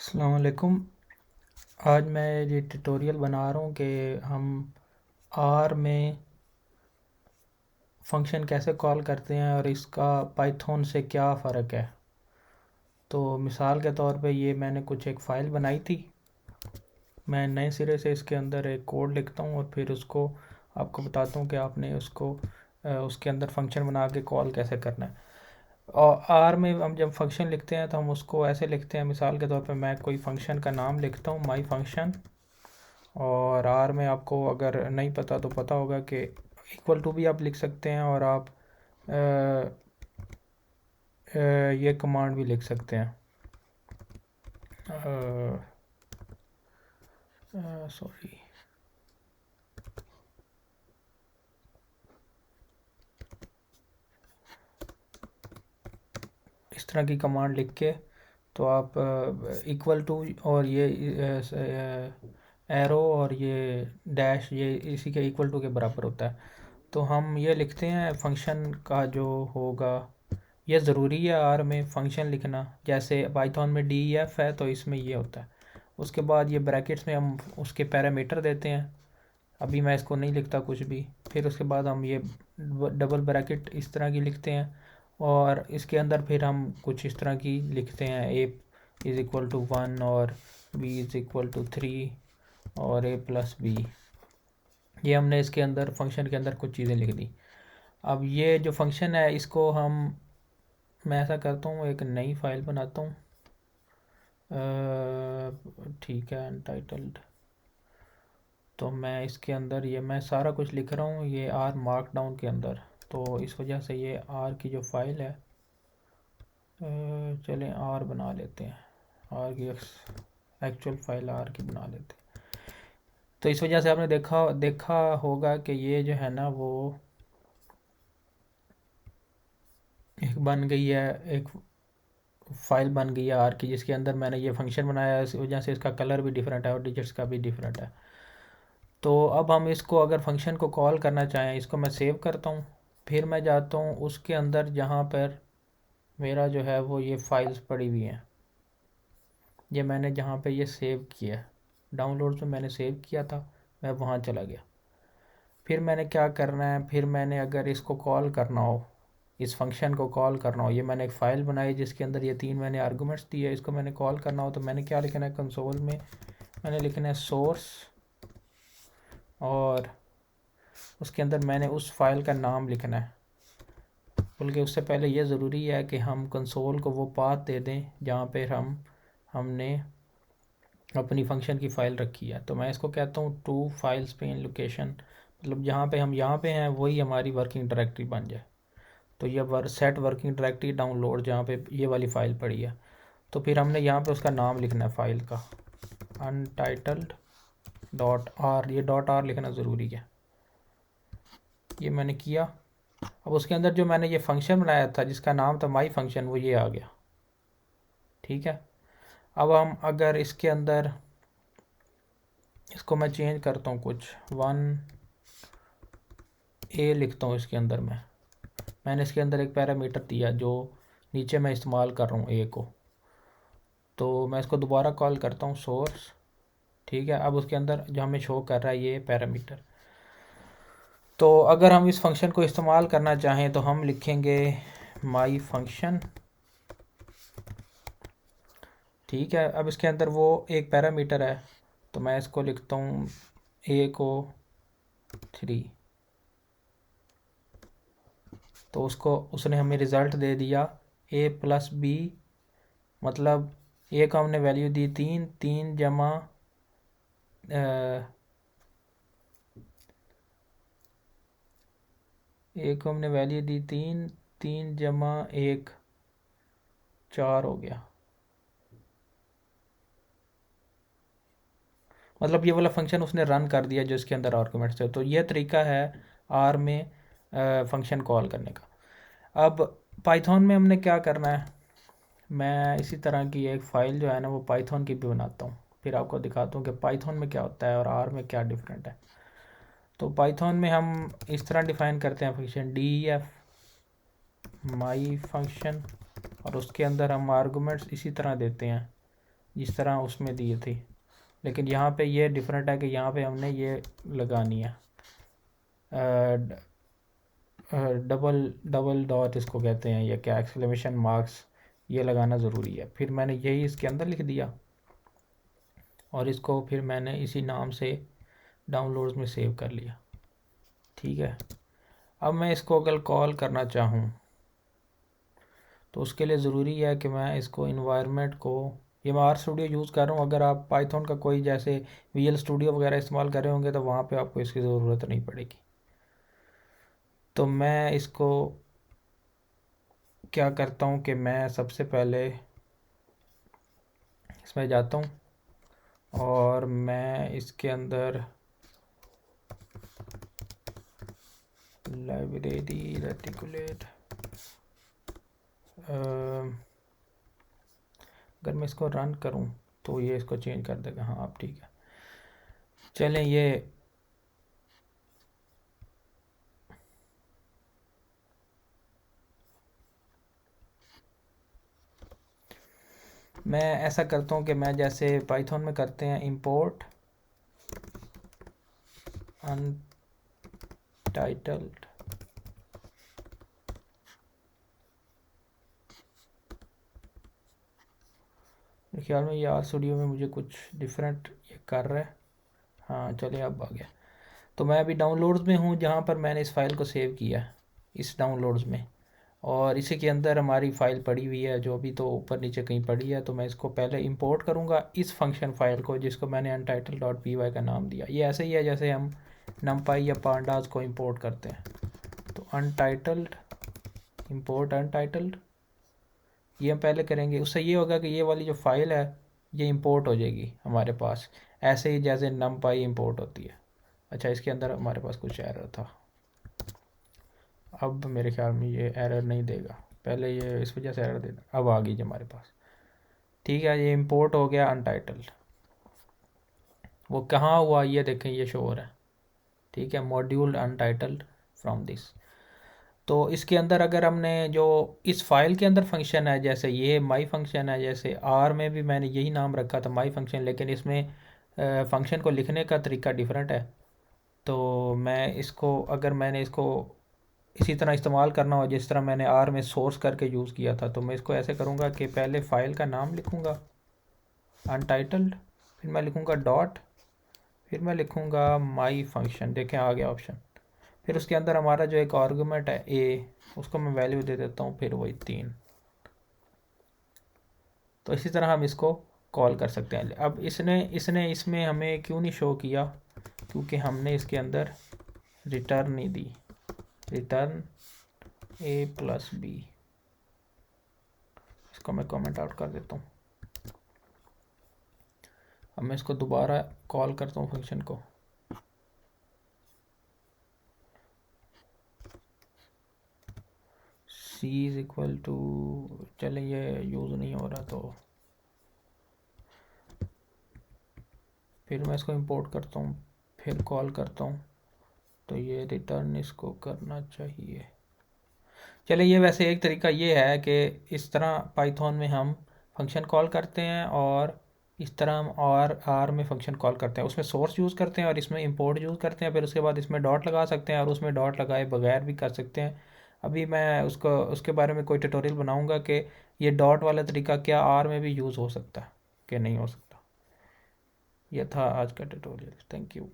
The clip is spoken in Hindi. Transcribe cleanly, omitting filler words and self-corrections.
अस्सलाम वालेकुम। आज मैं ये ट्यूटोरियल बना रहा हूँ कि हम आर में फंक्शन कैसे कॉल करते हैं और इसका पाइथन से क्या फ़र्क है। तो मिसाल के तौर पे ये मैंने कुछ एक फ़ाइल बनाई थी। मैं नए सिरे से इसके अंदर एक कोड लिखता हूँ और फिर उसको आपको बताता हूँ कि आपने उसको उसके अंदर फंक्शन बना के कॉल कैसे करना है। और आर में हम जब फंक्शन लिखते हैं तो हम उसको ऐसे लिखते हैं। मिसाल के तौर पे मैं कोई फंक्शन का नाम लिखता हूँ, माई फंक्शन। और आर में आपको अगर नहीं पता तो पता होगा कि इक्वल टू भी आप लिख सकते हैं और आप ये कमांड भी लिख सकते हैं। सॉरी, इस तरह की कमांड लिख के तो आप इक्वल टू और ये एरो और ये डैश ये इसी के इक्वल टू के बराबर होता है। तो हम ये लिखते हैं फंक्शन का जो होगा, ये ज़रूरी है आर में फंक्शन लिखना। जैसे पाइथन में डी एफ है तो इसमें ये होता है। उसके बाद ये ब्रैकेट्स में हम उसके पैरामीटर देते हैं। अभी मैं इसको नहीं लिखता कुछ भी। फिर उसके बाद हम ये डबल ब्रैकेट इस तरह की लिखते हैं और इसके अंदर फिर हम कुछ इस तरह की लिखते हैं, ए इज़ इक्वल टू 1 और बी इज़ इक्वल टू 3 और ए प्लस बी। ये हमने इसके अंदर फंक्शन के अंदर कुछ चीज़ें लिख दी। अब ये जो फंक्शन है इसको मैं ऐसा करता हूँ, एक नई फाइल बनाता हूँ। ठीक है, अनटाइटल्ड। तो मैं इसके अंदर ये मैं सारा कुछ लिख रहा हूँ ये आर मार्कडाउन के अंदर। तो इस वजह से ये आर की जो फाइल है, चलें आर बना लेते हैं, आर की एक्चुअल फाइल आर की बना लेते हैं। तो इस वजह से आपने देखा होगा कि ये जो है ना वो एक बन गई है, एक फ़ाइल बन गई है आर की, जिसके अंदर मैंने ये फंक्शन बनाया है। इस वजह से इसका कलर भी डिफरेंट है और डिजिट्स का भी डिफरेंट है। तो अब हम इसको अगर फंक्शन को कॉल करना चाहें, इसको मैं सेव करता हूँ। फिर मैं जाता हूँ उसके अंदर जहाँ पर मेरा जो है वो ये फाइल्स पड़ी हुई हैं। ये मैंने जहाँ पे ये सेव किया, डाउनलोड्स में मैंने सेव किया था, मैं वहाँ चला गया। फिर मैंने क्या करना है, फिर मैंने अगर इसको कॉल करना हो, इस फंक्शन को कॉल करना हो, ये मैंने एक फ़ाइल बनाई जिसके अंदर ये 3 मैंने आर्गूमेंट्स दिए, इसको मैंने कॉल करना हो तो मैंने क्या लिखना है, कंसोल में मैंने लिखना है सोर्स और उसके अंदर मैंने उस फाइल का नाम लिखना है। बल्कि उससे पहले ये ज़रूरी है कि हम कंसोल को वो पाथ दे दें जहाँ पे हमने अपनी फंक्शन की फ़ाइल रखी है। तो मैं इसको कहता हूँ टू फाइल्स पे इन लोकेशन, मतलब जहाँ पे हम यहाँ पे हैं वही हमारी वर्किंग डायरेक्टरी बन जाए। तो ये सेट वर्किंग डायरेक्टरी डाउनलोड जहाँ पे ये वाली फ़ाइल पड़ी है। तो फिर हमने यहाँ पे उसका नाम लिखना है फ़ाइल का, अनटाइटल्ड डॉट आर। ये डॉट आर लिखना ज़रूरी है। ये मैंने किया। अब उसके अंदर जो मैंने ये फंक्शन बनाया था जिसका नाम था माई फंक्शन, वो ये आ गया। ठीक है। अब हम अगर इसके अंदर इसको मैं चेंज करता हूँ, कुछ 1A लिखता हूँ इसके अंदर। मैंने इसके अंदर एक पैरामीटर दिया जो नीचे मैं इस्तेमाल कर रहा हूँ ए को। तो मैं इसको दोबारा कॉल करता हूँ सोर्स। ठीक है। अब उसके अंदर जो हमें शो कर रहा है ये पैरामीटर। तो अगर हम इस फंक्शन को इस्तेमाल करना चाहें तो हम लिखेंगे माई फंक्शन। ठीक है। अब इसके अंदर वो एक पैरामीटर है तो मैं इसको लिखता हूँ ए को 3। तो उसने हमें रिज़ल्ट दे दिया ए प्लस बी, मतलब ए को हमने वैल्यू दी 3, 3 जमा ए को हमने वैल्यू दी 3, 3 जमा 1 4 हो गया। मतलब ये वाला फंक्शन उसने रन कर दिया जो इसके अंदर आर्गूमेंट्स थे। तो ये तरीका है आर में फंक्शन कॉल करने का। अब पाइथन में हमने क्या करना है, मैं इसी तरह की एक फ़ाइल जो है ना वो पाइथन की भी बनाता हूँ, फिर आपको दिखाता हूँ कि पाइथन में क्या होता है और आर में क्या डिफरेंट है। तो पाइथन में हम इस तरह डिफ़ाइन करते हैं फंक्शन डी एफ माई फंक्शन, और उसके अंदर हम आर्गूमेंट्स इसी तरह देते हैं जिस तरह उसमें दिए थे, लेकिन यहाँ पे ये डिफरेंट है कि यहाँ पे हमने ये लगानी है डबल डबल डॉट इसको कहते हैं, या क्या एक्सक्लेमेशन मार्क्स, ये लगाना ज़रूरी है। फिर मैंने यही इसके अंदर लिख दिया और इसको फिर मैंने इसी नाम से डाउनलोड्स में सेव कर लिया। ठीक है, अब मैं इसको अगर कॉल करना चाहूँ तो उसके लिए ज़रूरी है कि मैं इसको इन्वायरमेंट को, ये मैं आर स्टूडियो यूज़ कर रहा हूँ। अगर आप पाइथन का कोई जैसे विजुअल स्टूडियो वगैरह इस्तेमाल कर रहे होंगे तो वहाँ पे आपको इसकी ज़रूरत नहीं पड़ेगी। तो मैं इसको क्या करता हूँ कि मैं सबसे पहले इसमें जाता हूँ और मैं इसके अंदर लाइब्रेरी रेटिकुलेट, अगर मैं इसको रन करूं तो ये इसको चेंज कर देगा। हाँ अब ठीक है, चलें ये मैं ऐसा करता हूं कि मैं जैसे पाइथन में करते हैं इंपोर्ट अनटाइटल्ड, मेरे ख्याल में ये आर स्टूडियो में मुझे कुछ डिफरेंट ये कर रहा है। हाँ चलिए अब आ गया। तो मैं अभी डाउनलोड्स में हूँ जहाँ पर मैंने इस फाइल को सेव किया है, इस डाउनलोड्स में, और इसी के अंदर हमारी फ़ाइल पड़ी हुई है जो अभी तो ऊपर नीचे कहीं पड़ी है। तो मैं इसको पहले इंपोर्ट करूँगा इस फंक्शन फ़ाइल को जिसको मैंने untitled.py का नाम दिया। ये ऐसे ही है जैसे हम numpy या pandas को इंपोर्ट करते हैं। तो untitled इंपोर्ट untitled ये हम पहले करेंगे। उससे ये होगा कि ये वाली जो फ़ाइल है ये इंपोर्ट हो जाएगी हमारे पास, ऐसे ही जैसे numpy इंपोर्ट होती है। अच्छा, इसके अंदर हमारे पास कुछ एरर था, अब मेरे ख्याल में ये एरर नहीं देगा, पहले ये इस वजह से एरर देगा। अब आ गई जो हमारे पास, ठीक है, ये इंपोर्ट हो गया अनटाइटल्ड। वो कहाँ हुआ ये देखें, ये शो हो रहा है। ठीक है, मॉड्यूल अनटाइटल्ड फ्रॉम दिस। तो इसके अंदर अगर हमने जो इस फाइल के अंदर फंक्शन है, जैसे ये माई फंक्शन है, जैसे आर में भी मैंने यही नाम रखा था माई फंक्शन, लेकिन इसमें फंक्शन को लिखने का तरीका डिफरेंट है। तो मैं इसको, अगर मैंने इसको इसी तरह इस्तेमाल करना हो जिस तरह मैंने आर में सोर्स करके यूज़ किया था, तो मैं इसको ऐसे करूँगा कि पहले फ़ाइल का नाम लिखूँगा अनटाइटल्ड, फिर मैं लिखूँगा डॉट, फिर मैं लिखूँगा माई फंक्शन, देखें आ गया ऑप्शन। फिर उसके अंदर हमारा जो एक आर्गूमेंट है ए, उसको मैं वैल्यू दे देता हूँ, फिर वही 3। तो इसी तरह हम इसको कॉल कर सकते हैं। अब इसने इसमें हमें क्यों नहीं शो किया, क्योंकि हमने इसके अंदर रिटर्न नहीं दी, रिटर्न a+b। इसको मैं कमेंट आउट कर देता हूँ। अब मैं इसको दोबारा कॉल करता हूँ फंक्शन को, c इज़ इक्वल टू, चले ये यूज़ नहीं हो रहा तो फिर मैं इसको इंपोर्ट करता हूँ, फिर कॉल करता हूँ, तो ये रिटर्न इसको करना चाहिए। चलिए, ये वैसे एक तरीका ये है कि इस तरह पाइथन में हम फंक्शन कॉल करते हैं और इस तरह हम आर में फंक्शन कॉल करते हैं। उसमें सोर्स यूज़ करते हैं और इसमें इंपोर्ट यूज़ करते हैं, फिर उसके बाद इसमें डॉट लगा सकते हैं और उसमें डॉट लगाए बगैर भी कर सकते हैं। अभी मैं उसके बारे में कोई ट्यूटोरियल बनाऊंगा कि ये डॉट वाला तरीका क्या आर में भी यूज़ हो सकता है कि नहीं हो सकता। यह था आज का ट्यूटोरियल। Thank you.